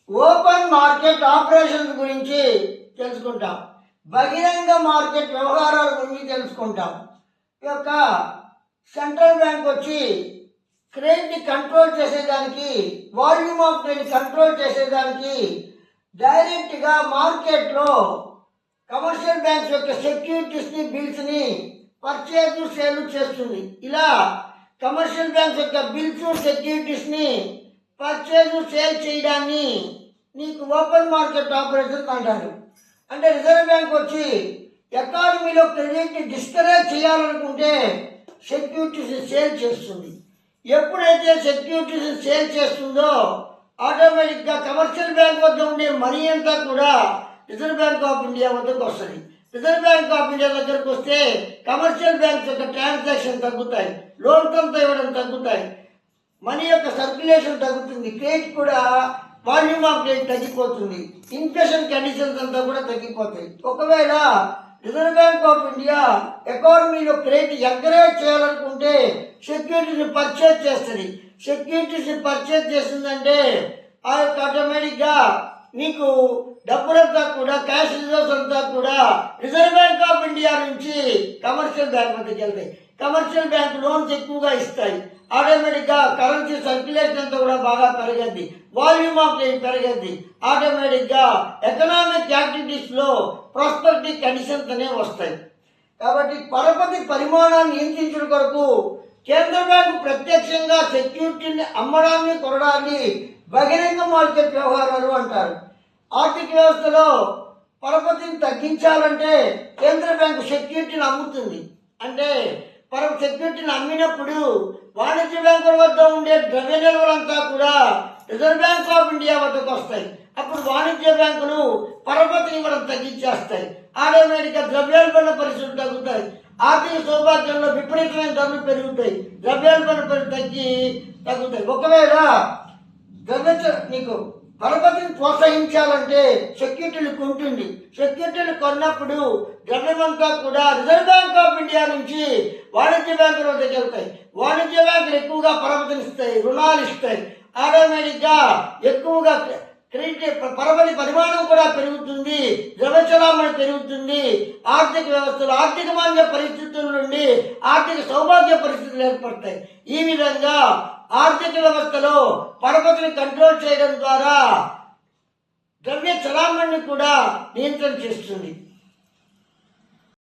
Open market operations గురించి తెలుసుకుంటాం, బహిరంగ మార్కెట్ వ్యవహారాల గురించి తెలుసుకుంటాం. ఈ యొక్క సెంట్రల్ బ్యాంక్ వచ్చి క్రెడిట్ని కంట్రోల్ చేసేదానికి, వాల్యూమ్ ఆఫ్ క్రెడిట్ కంట్రోల్ చేసేదానికి డైరెక్ట్గా మార్కెట్లో కమర్షియల్ బ్యాంక్స్ యొక్క సెక్యూరిటీస్ని, బిల్స్ని పర్చేజ్ సేల్ చేస్తుంది. ఇలా కమర్షియల్ బ్యాంక్స్ యొక్క బిల్స్, సెక్యూరిటీస్ని పర్చేజ్ సేల్ చేయడాన్ని నీకు ఓపెన్ మార్కెట్ ఆపరేషన్స్ అంటారు. అంటే రిజర్వ్ బ్యాంక్ వచ్చి ఎకానమీలో క్రెడిట్ని డిస్కరేజ్ చేయాలనుకుంటే సెక్యూరిటీస్ సేల్ చేస్తుంది. ఎప్పుడైతే సెక్యూరిటీస్ సేల్ చేస్తుందో ఆటోమేటిక్గా కమర్షియల్ బ్యాంక్ వద్ద ఉండే మనీ అంతా కూడా రిజర్వ్ బ్యాంక్ ఆఫ్ ఇండియా వద్దకు వస్తుంది. రిజర్వ్ బ్యాంక్ ఆఫ్ ఇండియా దగ్గరకు వస్తే కమర్షియల్ బ్యాంక్స్ యొక్క ట్రాన్సాక్షన్ తగ్గుతాయి, లోన్స్ అంతా ఇవ్వడం తగ్గుతాయి, మనీ యొక్క సర్క్యులేషన్ తగ్గుతుంది, క్రెడిట్ కూడా వాల్యూమ్ ఆఫ్ క్రెడిట్ తగ్గిపోతుంది, ఇన్ఫ్లేషన్ కండిషన్స్ అంతా కూడా తగ్గిపోతాయి. ఒకవేళ రిజర్వ్ బ్యాంక్ ఆఫ్ ఇండియా ఎకానమీలో క్రెడిట్ ఎంకరేజ్ చేయాలనుకుంటే సెక్యూరిటీస్ని పర్చేజ్ చేస్తుంది. సెక్యూరిటీస్ని పర్చేజ్ చేస్తుందంటే ఆ యొక్క ఆటోమేటిక్గా నీకు డబ్బులంతా కూడా, క్యాష్ రిజర్వ్స్ అంతా కూడా రిజర్వ్ బ్యాంక్ ఆఫ్ ఇండియా నుంచి కమర్షియల్ బ్యాంక్ వద్దకు వెళ్తాయి. కమర్షియల్ బ్యాంక్ లోన్స్ ఎక్కువగా ఇస్తాయి. ఆటోమేటిక్గా కరెన్సీ సర్క్యులేషన్ అంతా కూడా బాగా పెరగద్ది, వాల్యూమ్ ఆఫ్ క్రెడిట్ పెరగద్ది. ఆటోమేటిక్గా ఎకనామిక్ యాక్టివిటీస్లో ప్రాస్పెరిటీ కండిషన్స్ అనేవి వస్తాయి. కాబట్టి పరపతి పరిమాణాన్ని నియంత్రించడం కొరకు కేంద్ర బ్యాంకు ప్రత్యక్షంగా సెక్యూరిటీని అమ్మడాన్ని, కొనడాన్ని బహిరంగ మార్కెట్ వ్యవహారాలు అంటారు. ఆర్థిక వ్యవస్థలో పరపతిని తగ్గించాలంటే కేంద్ర బ్యాంకు సెక్యూరిటీని అమ్ముతుంది. అంటే సెక్యూరిటీని అమ్మినప్పుడు వాణిజ్య బ్యాంకుల వద్ద ఉండే ద్రవ్య నిల్వలంతా కూడా రిజర్వ్ బ్యాంక్ ఆఫ్ ఇండియా వద్దకు వస్తాయి. అప్పుడు వాణిజ్య బ్యాంకులు పరపతిని ఇవ్వడం తగ్గించేస్తాయి. ఆటోమేటిక్గా ద్రవ్యోల్బణ పరిస్థితులు తగ్గుతాయి. ఆర్థిక సౌభాగ్యంలో విపరీతమైన ధరలు పెరుగుతాయి, ద్రవ్యోల్బణ తగ్గుతాయి. ఒకవేళ నీకు పరపతిని ప్రోత్సహించాలంటే సెక్యూరిటీలు కొంటుంది. సెక్యూరిటీలు కొన్నప్పుడు ద్రవ్యమంతా కూడా రిజర్వ్ బ్యాంక్ ఆఫ్ ఇండియా నుంచి వాణిజ్య బ్యాంకుల వద్దకు వెళ్తాయి. వాణిజ్య బ్యాంకులు ఎక్కువగా పరపతిని ఇస్తాయి, రుణాలు ఇస్తాయి. ఆటోమేటిక్గా ఎక్కువగా క్రెడిట్ పరపతి పరిమాణం కూడా పెరుగుతుంది, ద్రవ్య చలామణి పెరుగుతుంది. ఆర్థిక వ్యవస్థలో ఆర్థిక మాంద్య పరిస్థితుల నుండి ఆర్థిక సౌభాగ్య పరిస్థితులు ఏర్పడతాయి. ఈ విధంగా ఆర్థిక వ్యవస్థలో పరపతిని కంట్రోల్ చేయడం ద్వారా ద్రవ్య చలామణిని కూడా నియంత్రణ చేస్తుంది.